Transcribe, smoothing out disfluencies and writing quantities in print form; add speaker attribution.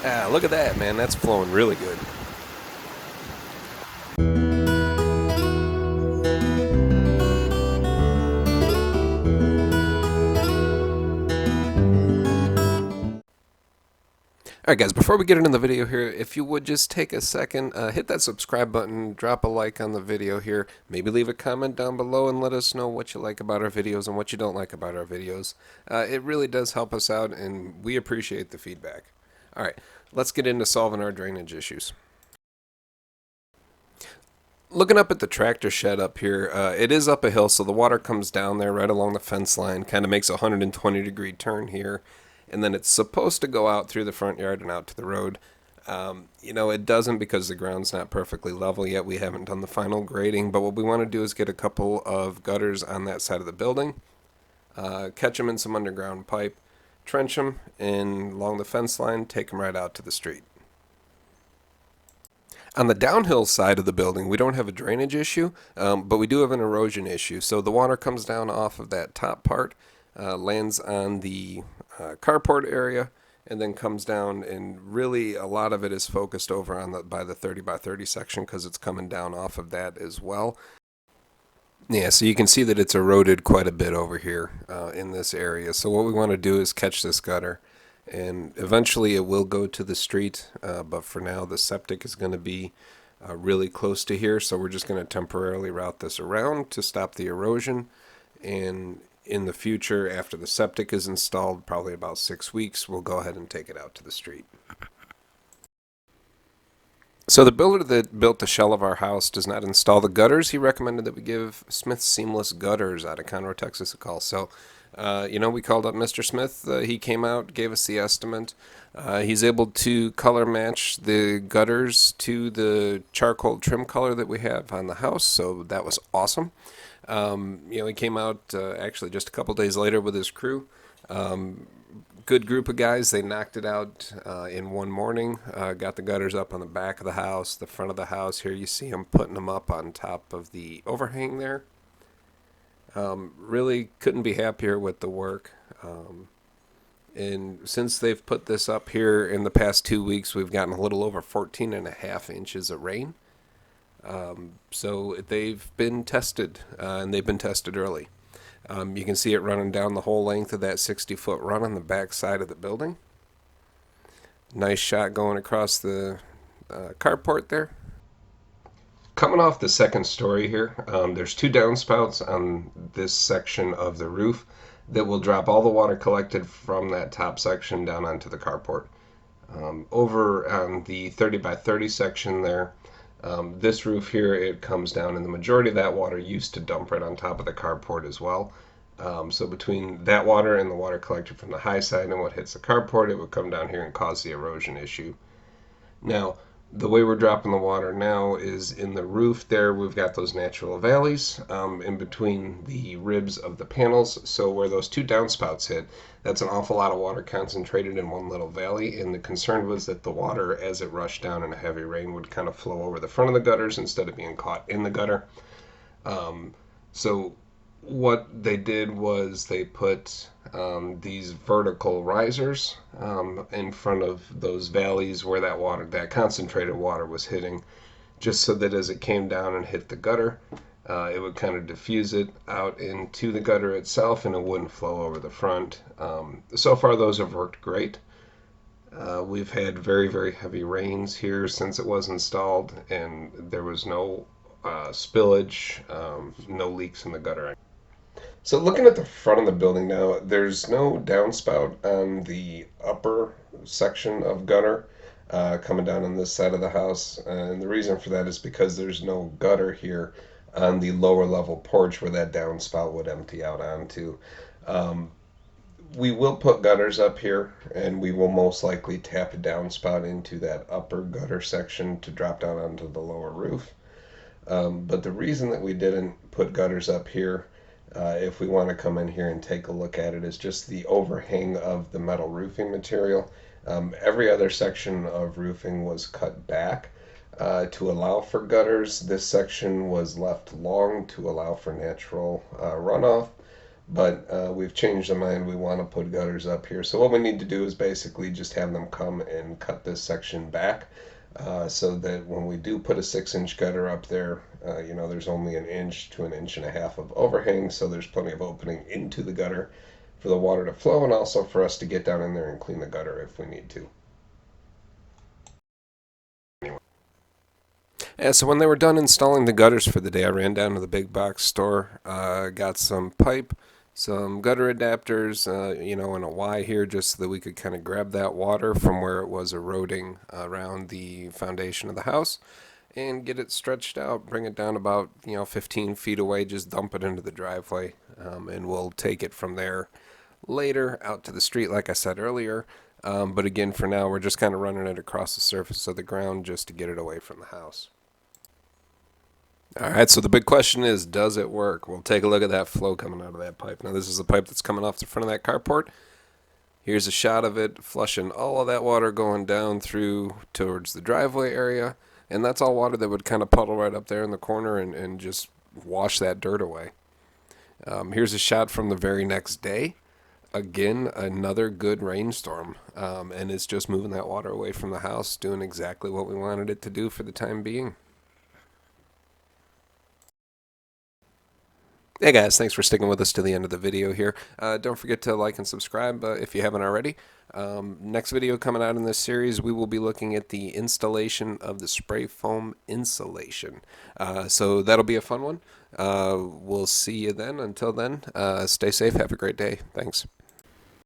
Speaker 1: Ah, look at that, man. That's flowing really good. Alright guys, before we get into the video here, if you would just take a second, hit that subscribe button, drop a like on the video here, maybe leave a comment down below and let us know what you like about our videos and what you don't like about our videos. It really does help us out and we appreciate the feedback. Alright, let's get into solving our drainage issues. Looking up at the tractor shed up here, it is up a hill, so the water comes down there right along the fence line, kind of makes a 120-degree turn here, and then it's supposed to go out through the front yard and out to the road. It doesn't because the ground's not perfectly level yet. We haven't done the final grading, but what we want to do is get a couple of gutters on that side of the building, catch them in some underground pipe, trench them, and along the fence line, take them right out to the street. On the downhill side of the building, we don't have a drainage issue, but we do have an erosion issue. So the water comes down off of that top part, lands on the carport area, and then comes down, and really a lot of it is focused over on by the 30 by 30 section because it's coming down off of that as well. Yeah, so you can see that it's eroded quite a bit over here in this area. So what we want to do is catch this gutter, and eventually it will go to the street, but for now the septic is going to be really close to here, so we're just going to temporarily route this around to stop the erosion. And in the future, after the septic is installed, probably about 6 weeks, we'll go ahead and take it out to the street. So the builder that built the shell of our house does not install the gutters. He recommended that we give Smith Seamless Gutters out of Conroe, Texas a call. So, we called up Mr. Smith. He came out, gave us the estimate. He's able to color match the gutters to the charcoal trim color that we have on the house. So that was awesome. He came out actually just a couple days later with his crew. Good group of guys. They knocked it out in one morning. Got the gutters up on the back of the house, the front of the house. Here you see them putting them up on top of the overhang there. Really couldn't be happier with the work. And since they've put this up here in the past 2 weeks, we've gotten a little over 14.5 inches of rain. So they've been tested, and they've been tested early. You can see it running down the whole length of that 60-foot run on the back side of the building. Nice shot going across the carport there. Coming off the second story here, there's two downspouts on this section of the roof that will drop all the water collected from that top section down onto the carport. Over on the 30 by 30 section there, this roof here, it comes down, and the majority of that water used to dump right on top of the carport as well. So between that water and the water collected from the high side and what hits the carport, it would come down here and cause the erosion issue. Now, the way we're dropping the water now is in the roof there, we've got those natural valleys in between the ribs of the panels. So where those two downspouts hit, that's an awful lot of water concentrated in one little valley. And the concern was that the water, as it rushed down in a heavy rain, would kind of flow over the front of the gutters instead of being caught in the gutter. So what they did was they put these vertical risers in front of those valleys where that water, that concentrated water, was hitting, just so that as it came down and hit the gutter, it would kind of diffuse it out into the gutter itself, and it wouldn't flow over the front. So far, those have worked great. We've had very, very heavy rains here since it was installed, and there was no spillage, no leaks in the gutter. So looking at the front of the building now, there's no downspout on the upper section of gutter coming down on this side of the house. And the reason for that is because there's no gutter here on the lower level porch where that downspout would empty out onto. We will put gutters up here, and we will most likely tap a downspout into that upper gutter section to drop down onto the lower roof. But the reason that we didn't put gutters up here, if we want to come in here and take a look at it, is just the overhang of the metal roofing material. Every other section of roofing was cut back to allow for gutters. This section was left long to allow for natural runoff. But we've changed our mind. We want to put gutters up here. So what we need to do is basically just have them come and cut this section back, so that when we do put a 6-inch gutter up there, there's only an inch to an inch and a half of overhang, so there's plenty of opening into the gutter for the water to flow, and also for us to get down in there and clean the gutter if we need to. Yeah, so when they were done installing the gutters for the day, I ran down to the big box store, got some pipe, some gutter adapters, and a Y here just so that we could kind of grab that water from where it was eroding around the foundation of the house and get it stretched out, bring it down about, 15 feet away, just dump it into the driveway, and we'll take it from there later out to the street, like I said earlier. But again, for now, we're just kind of running it across the surface of the ground just to get it away from the house. All right, so the big question is, does it work? We'll take a look at that flow coming out of that pipe. Now, this is the pipe that's coming off the front of that carport. Here's a shot of it flushing all of that water going down through towards the driveway area. And that's all water that would kind of puddle right up there in the corner and just wash that dirt away. Here's a shot from the very next day. Again, another good rainstorm. And it's just moving that water away from the house, doing exactly what we wanted it to do for the time being. Hey guys, thanks for sticking with us to the end of the video here. Don't forget to like and subscribe if you haven't already. Next video coming out in this series, we will be looking at the installation of the spray foam insulation. So that'll be a fun one. We'll see you then. Until then, stay safe. Have a great day. Thanks.